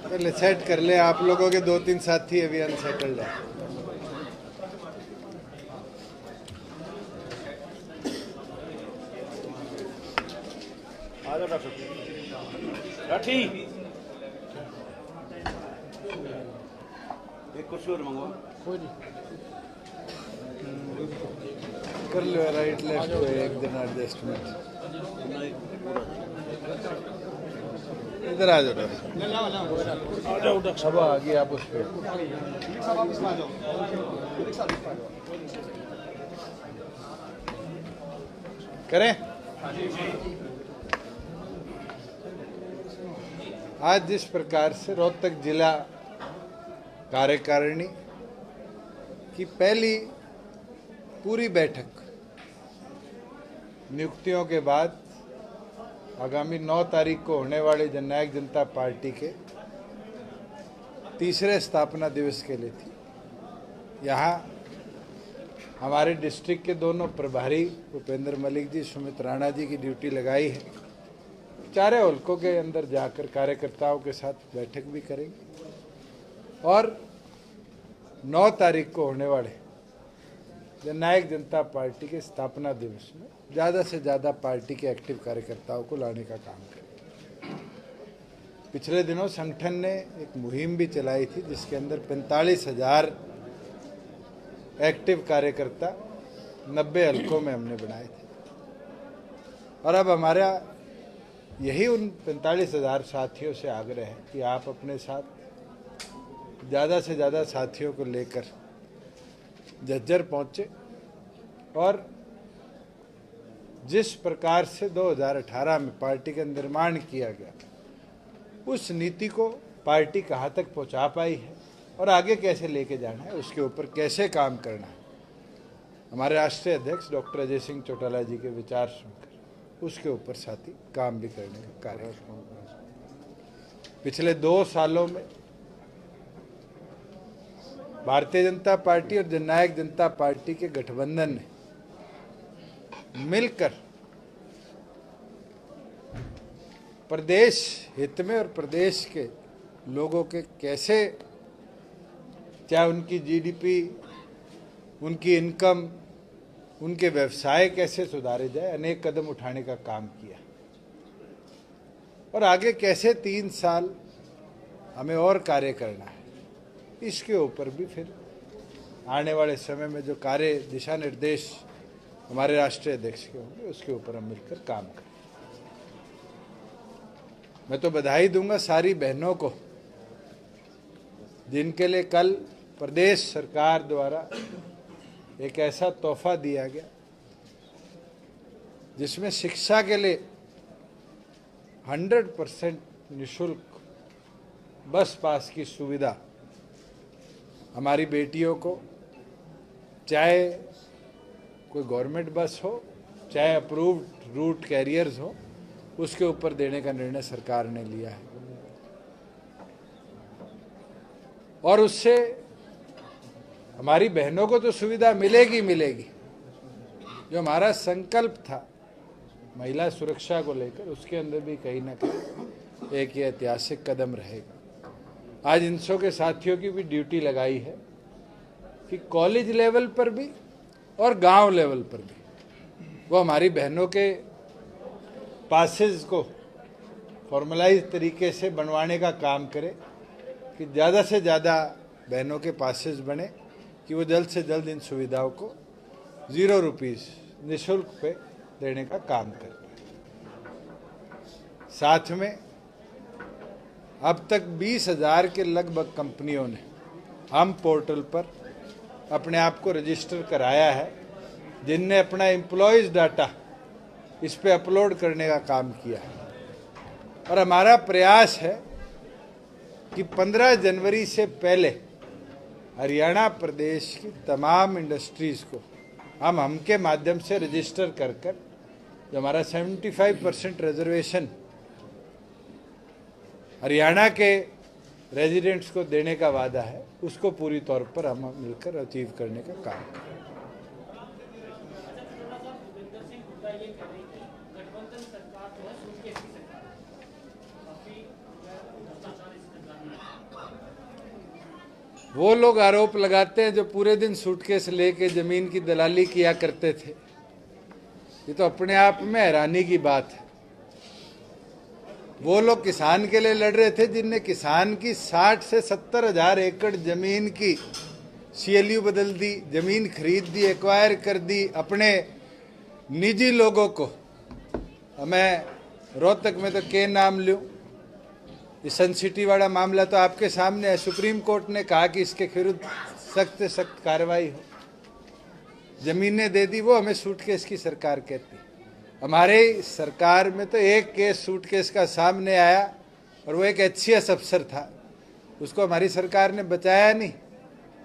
पहले सेट कर ले। आप लोगों के 2-3 साथी अभी अनसेटल्ड है। राठी एक कुर्सी और मंगवा। कोई नहीं, कर लो राइट लेफ्ट को एक दिन एडजस्टमेंट। इधर आ जाओ, आ जाओ डॉक्टर सब आ गई। आप उस पर करें। आज जिस प्रकार से रोहतक जिला कार्यकारिणी की पहली पूरी बैठक नियुक्तियों के बाद आगामी 9 तारीख को होने वाले जननायक जनता पार्टी के तीसरे स्थापना दिवस के लिए थी। यहाँ हमारे डिस्ट्रिक्ट के दोनों प्रभारी भूपेंद्र मलिक जी, सुमित राणा जी की ड्यूटी लगाई है। चारों हलकों के अंदर जाकर कार्यकर्ताओं के साथ बैठक भी करेंगे और 9 तारीख को होने वाले जननायक जनता पार्टी के स्थापना दिवस में ज़्यादा से ज़्यादा पार्टी के एक्टिव कार्यकर्ताओं को लाने का काम करें। पिछले दिनों संगठन ने एक मुहिम भी चलाई थी जिसके अंदर 45,000 एक्टिव कार्यकर्ता 90 हलकों में हमने बनाए थे और अब हमारा यही उन 45,000 साथियों से आग्रह है कि आप अपने साथ ज़्यादा से ज़्यादा साथियों को लेकर झज्जर पहुँचे और जिस प्रकार से 2018 में पार्टी का निर्माण किया गया उस नीति को पार्टी कहाँ तक पहुँचा पाई है और आगे कैसे लेके जाना है, उसके ऊपर कैसे काम करना है। हमारे राष्ट्रीय अध्यक्ष डॉक्टर अजय सिंह चौटाला जी के विचार सुनकर उसके ऊपर साथी काम भी करने का कार्य। पिछले 2 सालों में भारतीय जनता पार्टी और जननायक जनता पार्टी के गठबंधन ने मिलकर प्रदेश हित में और प्रदेश के लोगों के कैसे, चाहे उनकी जीडीपी, उनकी इनकम, उनके व्यवसाय कैसे सुधारे जाए, अनेक कदम उठाने का काम किया और आगे कैसे 3 साल हमें और कार्य करना है, इसके ऊपर भी फिर आने वाले समय में जो कार्य दिशा निर्देश हमारे राष्ट्रीय अध्यक्ष के होंगे उसके ऊपर हम मिलकर काम करें। मैं तो बधाई दूंगा सारी बहनों को जिनके लिए कल प्रदेश सरकार द्वारा एक ऐसा तोहफा दिया गया जिसमें शिक्षा के लिए 100% निःशुल्क बस पास की सुविधा हमारी बेटियों को, चाहे कोई गवर्नमेंट बस हो चाहे अप्रूव्ड रूट कैरियर्स हो, उसके ऊपर देने का निर्णय सरकार ने लिया है और उससे हमारी बहनों को तो सुविधा मिलेगी मिलेगी। जो हमारा संकल्प था महिला सुरक्षा को लेकर, उसके अंदर भी कहीं ना कहीं एक ये ऐतिहासिक कदम रहेगा। आज इनसो के साथियों की भी ड्यूटी लगाई है कि कॉलेज लेवल पर भी और गांव लेवल पर भी वो हमारी बहनों के पासेस को फॉर्मलाइज तरीके से बनवाने का काम करे कि ज़्यादा से ज़्यादा बहनों के पासेस बने कि वो जल्द से जल्द इन सुविधाओं को 0 रुपीस निःशुल्क पे देने का काम करें। साथ में अब तक 20,000 के लगभग कंपनियों ने हम पोर्टल पर अपने आप को रजिस्टर कराया है, जिनने अपना एम्प्लॉयज़ डाटा इस पे अपलोड करने का काम किया है और हमारा प्रयास है कि 15 जनवरी से पहले हरियाणा प्रदेश की तमाम इंडस्ट्रीज़ को हम के माध्यम से रजिस्टर कर जो हमारा 75% रिजर्वेशन हरियाणा के रेजिडेंट्स को देने का वादा है, उसको पूरी तौर पर हम मिलकर अचीव करने का काम करें। वो लोग आरोप लगाते हैं जो पूरे दिन सूटकेस लेके जमीन की दलाली किया करते थे। ये तो अपने आप में हैरानी की बात है। वो लोग किसान के लिए लड़ रहे थे जिनने किसान की 60 से 70 हजार एकड़ जमीन की CLU बदल दी, जमीन खरीद दी, एक्वायर कर दी अपने निजी लोगों को। मैं रोहतक में तो के नाम लूं, ये सन सिटी वाला मामला तो आपके सामने है। सुप्रीम कोर्ट ने कहा कि इसके विरुद्ध सख्त से सख्त कार्रवाई हो। जमीनें दे दी, वो हमें सूटकेस की सरकार कहती। हमारे सरकार में तो एक केस सूटकेस का सामने आया और वो एक HCS अफसर था, उसको हमारी सरकार ने बचाया नहीं,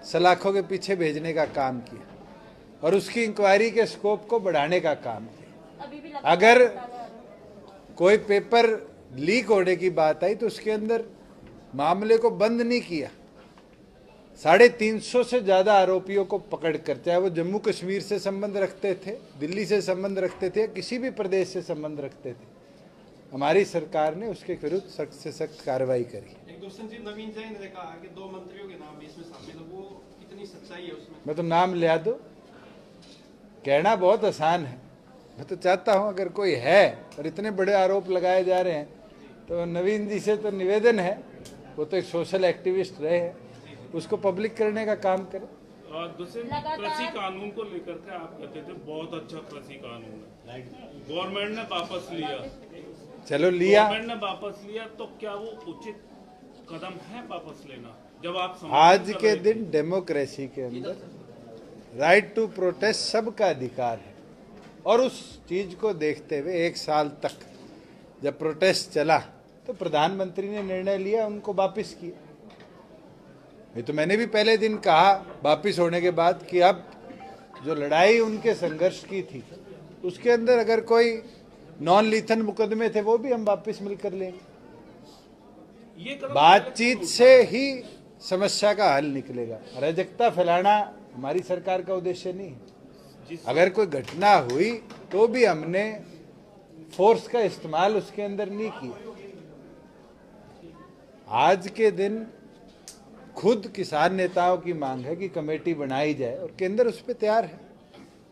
सलाखों के पीछे भेजने का काम किया और उसकी इंक्वायरी के स्कोप को बढ़ाने का काम किया। अगर कोई पेपर लीक होने की बात आई तो उसके अंदर मामले को बंद नहीं किया। 350 से ज्यादा आरोपियों को पकड़कर, चाहे वो जम्मू कश्मीर से संबंध रखते थे, दिल्ली से संबंध रखते थे, किसी भी प्रदेश से संबंध रखते थे, हमारी सरकार ने उसके विरुद्ध सख्त से सख्त कार्रवाई करी। एक दोस्तन जी, नवीन जैन ने कहा कि 2 मंत्रियों के नाम भी इसमें शामिल है, वो कितनी सच्चाई है उसमें? मैं तो नाम लिया दो, कहना बहुत आसान है। मैं तो चाहता हूं अगर कोई है और इतने बड़े आरोप लगाए जा रहे हैं तो नवीन जी से तो निवेदन है, वो तो एक सोशल एक्टिविस्ट रहे हैं, उसको पब्लिक करने का काम करें। दूसरे कृषि कानून को लेकर के आप कहते थे बहुत अच्छा कृषि कानून है, गवर्नमेंट ने वापस लिया। चलो लिया, गवर्नमेंट ने वापस लिया तो क्या वो उचित कदम है वापस लेना? जब आप आज के दिन डेमोक्रेसी के अंदर राइट टू प्रोटेस्ट सबका अधिकार है और उस चीज को देखते हुए 1 साल तक जब प्रोटेस्ट चला तो प्रधानमंत्री ने निर्णय लिया, उनको वापस किया। ये तो मैंने भी पहले दिन कहा वापस होने के बाद कि अब जो लड़ाई उनके संघर्ष की थी उसके अंदर अगर कोई नॉन लीथल मुकदमे थे वो भी हम वापस मिलकर लेंगे। बातचीत से ही समस्या का हल निकलेगा। अराजकता फैलाना हमारी सरकार का उद्देश्य नहीं है। अगर कोई घटना हुई तो भी हमने फोर्स का इस्तेमाल उसके अंदर नहीं किया। आज के दिन खुद किसान नेताओं की मांग है कि कमेटी बनाई जाए और केंद्र उस पर तैयार है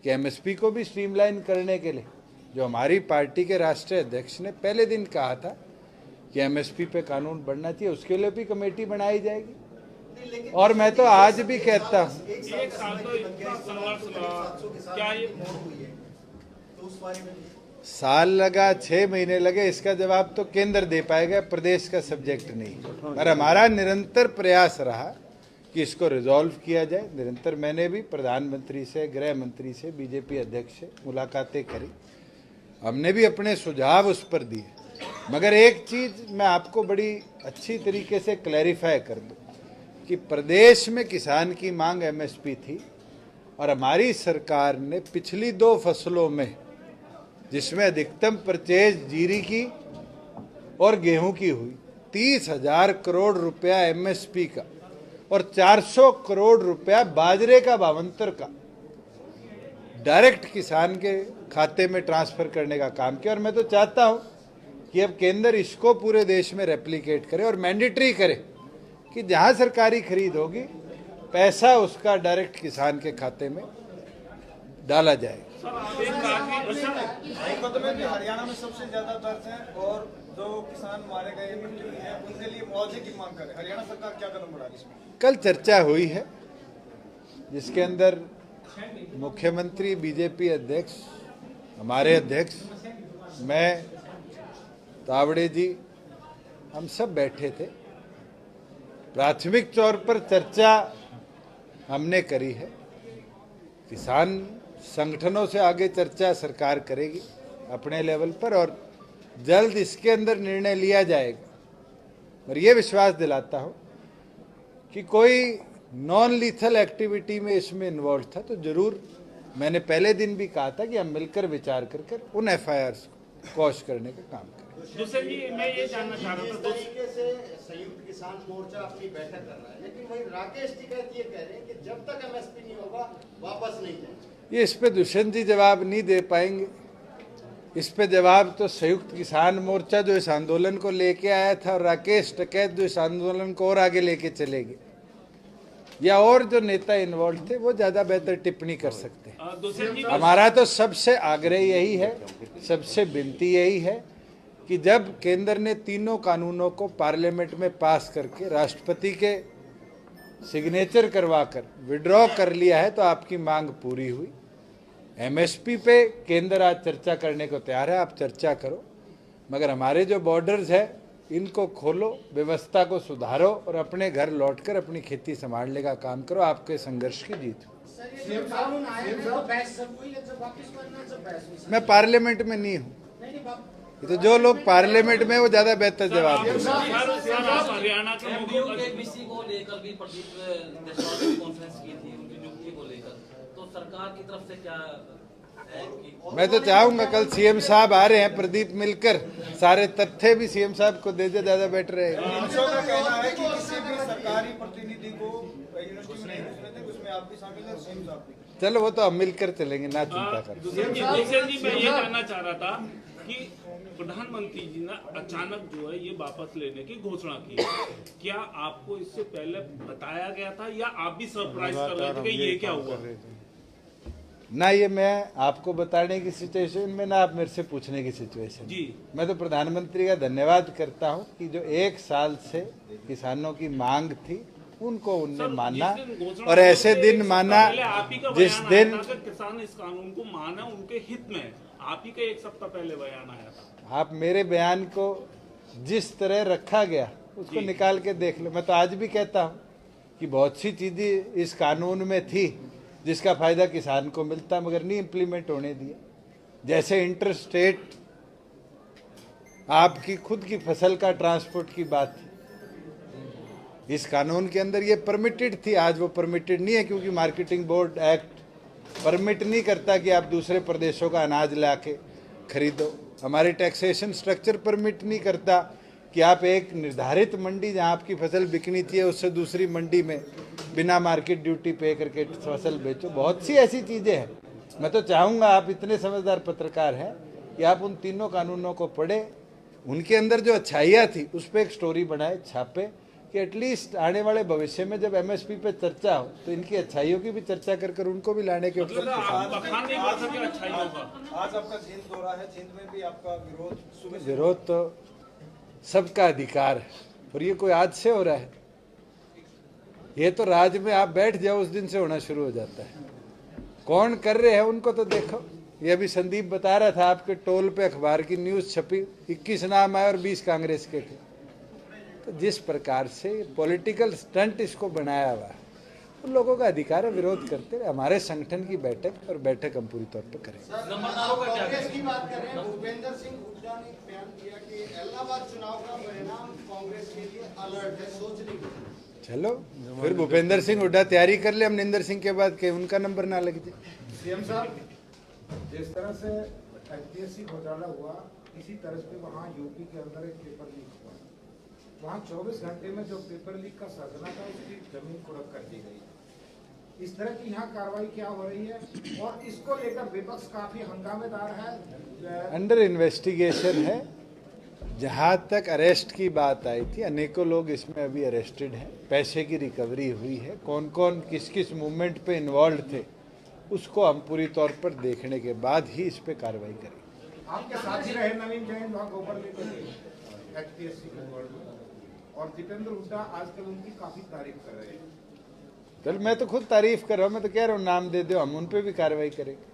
कि MSP को भी स्ट्रीमलाइन करने के लिए, जो हमारी पार्टी के राष्ट्रीय अध्यक्ष ने पहले दिन कहा था कि MSP पे कानून बनना चाहिए, उसके लिए भी कमेटी बनाई जाएगी। और मैं तो आज भी कहता हूँ, 1 साल तो इतना संघर्ष रहा, क्या ये साल लगा 6 महीने लगे, इसका जवाब तो केंद्र दे पाएगा, प्रदेश का सब्जेक्ट नहीं। और हमारा निरंतर प्रयास रहा कि इसको रिजॉल्व किया जाए। निरंतर मैंने भी प्रधानमंत्री से, गृह मंत्री से, बीजेपी अध्यक्ष से मुलाकातें करी, हमने भी अपने सुझाव उस पर दिए। मगर एक चीज मैं आपको बड़ी अच्छी तरीके से क्लैरिफाई कर दूं कि प्रदेश में किसान की मांग MSP थी और हमारी सरकार ने पिछली 2 फसलों में, जिसमें अधिकतम परचेज जीरी की और गेहूं की हुई, 30,000 करोड़ रुपया MSP का और 400 करोड़ रुपया बाजरे का भावांतर का डायरेक्ट किसान के खाते में ट्रांसफर करने का काम किया। और मैं तो चाहता हूं कि अब केंद्र इसको पूरे देश में रेप्लिकेट करे और मैंडेटरी करे कि जहां सरकारी खरीद होगी पैसा उसका डायरेक्ट किसान के खाते में डाला जाएगा। मुकदमे में हरियाणा में सबसे ज्यादा दर्ज है और जो किसान मारे गए मृत्यु हुई है उनके लिए मुआवजे की मांग करे। हरियाणा सरकार क्या कदम बढ़ा इसमें? कल चर्चा हुई है जिसके अंदर मुख्यमंत्री, बीजेपी अध्यक्ष, हमारे अध्यक्ष, मैं, तावड़े जी, हम सब बैठे थे। प्राथमिक तौर पर चर्चा हमने करी है, किसान संगठनों से आगे चर्चा सरकार करेगी अपने लेवल पर और जल्द इसके अंदर निर्णय लिया जाएगा। और ये विश्वास दिलाता हूं कि कोई नॉन लीथल एक्टिविटी में इसमें इन्वॉल्व था तो जरूर, मैंने पहले दिन भी कहा था कि हम मिलकर विचार कर उन FIRs को कॉश करने का काम करें। दूसरे जी, मैं ये जानना चाह रहा था, तरीके से संयुक्त किसान मोर्चा अपनी बैठक कर रहा है, लेकिन वही राकेश टिकैत ये कह रहे हैं कि जब तक MSP नहीं होगा वापस नहीं जाएंगे। ये इस पे दुष्यंत जी जवाब नहीं दे पाएंगे। इस पे जवाब तो संयुक्त किसान मोर्चा जो इस आंदोलन को लेके आया था और राकेश टिकैत जो इस आंदोलन को और आगे लेके चलेगी। या और जो नेता इन्वॉल्व थे वो ज्यादा बेहतर टिप्पणी कर सकते हैं। दूसरे जी हमारा तो सबसे आग्रह यही है, सबसे विनती यही है कि जब केंद्र ने तीनों कानूनों को पार्लियामेंट में पास करके राष्ट्रपति के सिग्नेचर करवाकर विड्रॉ कर लिया है तो आपकी मांग पूरी हुई। एमएसपी पे केंद्र आज चर्चा करने को तैयार है, आप चर्चा करो, मगर हमारे जो बॉर्डर्स है इनको खोलो, व्यवस्था को सुधारो और अपने घर लौटकर अपनी खेती संभालने का काम करो। आपके संघर्ष की जीत हो। मैं पार्लियामेंट में नहीं हूँ, ये तो जो लोग पार्लियामेंट में वो ज्यादा बेहतर जवाब देंगे। आप हरियाणा के मुख्य केबीसी को लेकर भी प्रदीप जायसवाल ने कॉन्फ्रेंस की थी उनकी नियुक्ति को लेकर, तो सरकार की तरफ से क्या है कि मैं तो चाहूंगा कल सीएम साहब आ रहे हैं, प्रदीप मिलकर सारे तथ्य भी सीएम साहब को दे दे, ज्यादा बेटर रहेगा। विपक्षों का कहना है कि किसी भी सरकारी प्रतिनिधि को यूनिवर्सिटी में नहीं घुसने थे, उसमें आप भी शामिल हैं, सीएम साहब भी। चलो वो तो हम मिलकर चलेंगे, ना चिंता करो। दूसरे जी मैं ये कहना चाह रहा था कि प्रधानमंत्री जी ने अचानक जो है ये वापस लेने की घोषणा की, क्या आपको इससे पहले बताया गया था या आप भी सरप्राइज कर रहे थे कि ये क्या हुआ? ना ये मैं आपको बताने की सिचुएशन में, ना आप मेरे से पूछने की सिचुएशन। जी मैं तो प्रधानमंत्री का धन्यवाद करता हूं कि जो 1 साल से किसानों की मांग थी उनको उनने माना, जिस दिन घोषणा और ऐसे हुई, दिन एक माना सप्ताह पहले आप ही का जिस बयान दिन आया था कि किसान इस कानून को माना उनके हित में, आप ही का 1 सप्ताह पहले बयान आया था। आप मेरे बयान को जिस तरह रखा गया उसको निकाल के देख लो। मैं तो आज भी कहता हूं कि बहुत सी चीजें इस कानून में थी जिसका फायदा किसान को मिलता, मगर नहीं इम्प्लीमेंट होने दिया। जैसे इंटर स्टेट आपकी खुद की फसल का ट्रांसपोर्ट की बात थी, इस कानून के अंदर ये परमिटेड थी, आज वो परमिटेड नहीं है क्योंकि मार्केटिंग बोर्ड एक्ट परमिट नहीं करता कि आप दूसरे प्रदेशों का अनाज लाके खरीदो। हमारे टैक्सेशन स्ट्रक्चर परमिट नहीं करता कि आप एक निर्धारित मंडी जहां आपकी फसल बिकनी चाहिए उससे दूसरी मंडी में बिना मार्केट ड्यूटी पे करके फसल बेचो। बहुत सी ऐसी चीजें हैं। मैं तो चाहूंगा आप इतने समझदार पत्रकार हैं कि आप उन तीनों कानूनों को पढ़े, उनके अंदर जो अच्छाइयाँ थी उस पर एक स्टोरी बनाए, छापे, कि एटलीस्ट आने वाले भविष्य में जब एमएसपी पे चर्चा हो तो इनकी अच्छाइयों की भी चर्चा कर उनको भी लाने के ऊपर। आप बखान नहीं कर सके अच्छाइयों का। आज आपका जींद दौरा है, जींद में भी आपका विरोध सुबह से विरोध तो सबका अधिकार है और ये कोई आज से हो रहा है, ये तो राज्य में आप बैठ जाओ उस दिन से होना शुरू हो जाता है। कौन कर रहे हैं उनको तो देखो। ये अभी संदीप बता रहा था आपके टोल पे अखबार की न्यूज छपी, 21 नाम आए और 20 कांग्रेस के थे। तो जिस प्रकार से पॉलिटिकल स्टंट इसको बनाया हुआ है, उन लोगों का अधिकार है विरोध करते रहे। हमारे संगठन की बैठक और बैठक हम पूरी तौर पर करेंगे। कांग्रेस की बात कर रहे हैं, भूपेंद्र सिंह हुड्डा ने बयान दिया कि इलाहाबाद चुनाव का परिणाम कांग्रेस के लिए अलर्ट है, सोचने की। चलो फिर भूपेंद्र सिंह हुड्डा तैयारी कर ले, हम निंदर सिंह के बाद के उनका नंबर ना लग जाए। सीएम साहब, जिस तरह से एचपीएससी घोटाला हुआ, इसी तरह से वहाँ यूपी के अंदर एक पेपर लीक हुआ। वहाँ 24 घंटे में जो पेपर लीक का सरगना था उसकी जमीन कुर्क कर दी गई। इस तरह की यहाँ कार्रवाई क्या हो रही है और इसको लेकर विपक्ष काफी हंगामेदार है। अंडर इन्वेस्टिगेशन है। जहाँ तक अरेस्ट की बात आई थी, अनेकों लोग इसमें अभी अरेस्टेड हैं, पैसे की रिकवरी हुई है, कौन कौन किस किस मूवमेंट पे इन्वॉल्व थे उसको हम पूरी तौर पर देखने के बाद ही इस पे कार्रवाई करेंगे। आपके साथ ही रहे नवीन जैन वहाँ गोबर लेकर एचपीएससी के बोर्ड में, और दीपेंद्र हुड्डा आजकल उनकी काफी तारीफ कर रहे हैं। चल मैं तो खुद तारीफ कर रहा हूँ, मैं तो कह रहा हूँ नाम दे दो, हम उन पे भी कार्रवाई करेंगे।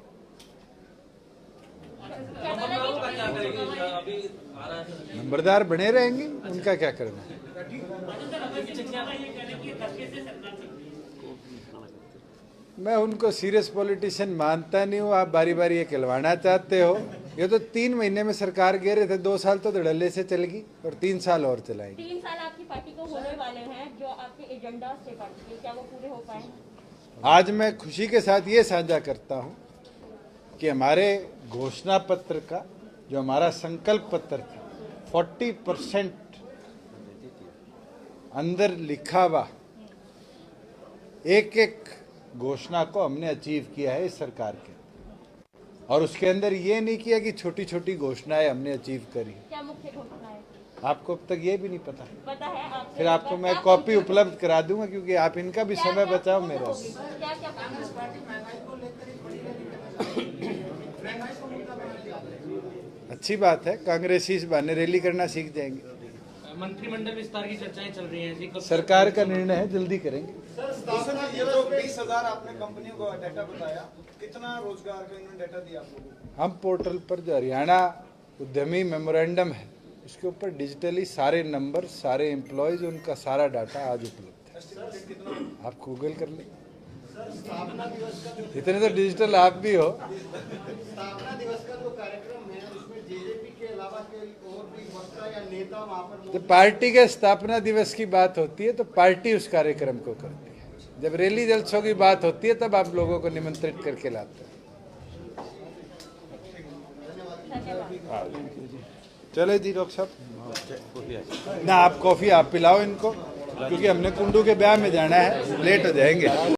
नंबरदारों का क्या करेंगे? अभी आ रहा है नंबरदार बने रहेंगे, उनका क्या करना है। मैं उनको सीरियस पॉलिटिशियन मानता नहीं हूँ। आप बारी बारी ये कहलवाना चाहते हो। ये तो 3 महीने में सरकार गिर रहे थे, 2 साल तो धड़ल्ले से चलेगी और 3 साल और चलाएगी। 3 साल आपकी पार्टी को होने वाले हैं, जो आपके एजेंडा थे पार्टी के, क्या वो पूरे हो पाए? आज मैं खुशी के साथ ये साझा करता हूँ कि हमारे घोषणा पत्र का जो हमारा संकल्प पत्र था, 40% अंदर लिखा हुआ एक एक घोषणा को हमने अचीव किया है इस सरकार के। और उसके अंदर ये नहीं किया कि छोटी छोटी घोषणाएं हमने अचीव करी। क्या मुख्य घोषणा है? आपको अब तक ये भी नहीं पता, पता है आपको? फिर आपको मैं कॉपी उपलब्ध करा दूंगा, क्योंकि आप इनका भी समय बचाओ मेरा। क्या क्या कांग्रेस पार्टी महंगाई को लेकर एक बड़ी रैली करना चाहती है। महंगाई को मुद्दा बना दिया। अच्छी बात है, कांग्रेसी इस बहाने रैली करना सीख जाएंगे। मंत्रिमंडल विस्तार की चर्चाएं चल रही हैं जी, कब सरकार का निर्णय है, जल्दी करेंगे। सर ये जो 20,000 आपने कंपनियों को डाटा बताया, कितना रोजगार का इन्होंने डाटा दिया आप लोगों को? हम पोर्टल पर जो हरियाणा उद्यमी मेमोरेंडम है उसके ऊपर डिजिटली सारे नंबर, सारे एम्प्लॉयज, उनका सारा डाटा आज उपलब्ध है, आप गूगल कर लें। इतने तो डिजिटल आप भी हो। स्थापना दिवस का जो कार्यक्रम है उसमें जेजेपी के अलावा कोई और भी वक्ता या नेता वहाँ पर जब पार्टी के स्थापना दिवस की बात होती है तो पार्टी उस कार्यक्रम को करती है, जब रैली जलसों की बात होती है तब आप लोगों को निमंत्रित करके लाते हैं। चले जी डॉक्टर साहब, ना आप कॉफी आप पिलाओ इनको, क्योंकि हमने कुंडू के ब्याह में जाना है, लेट हो जाएंगे।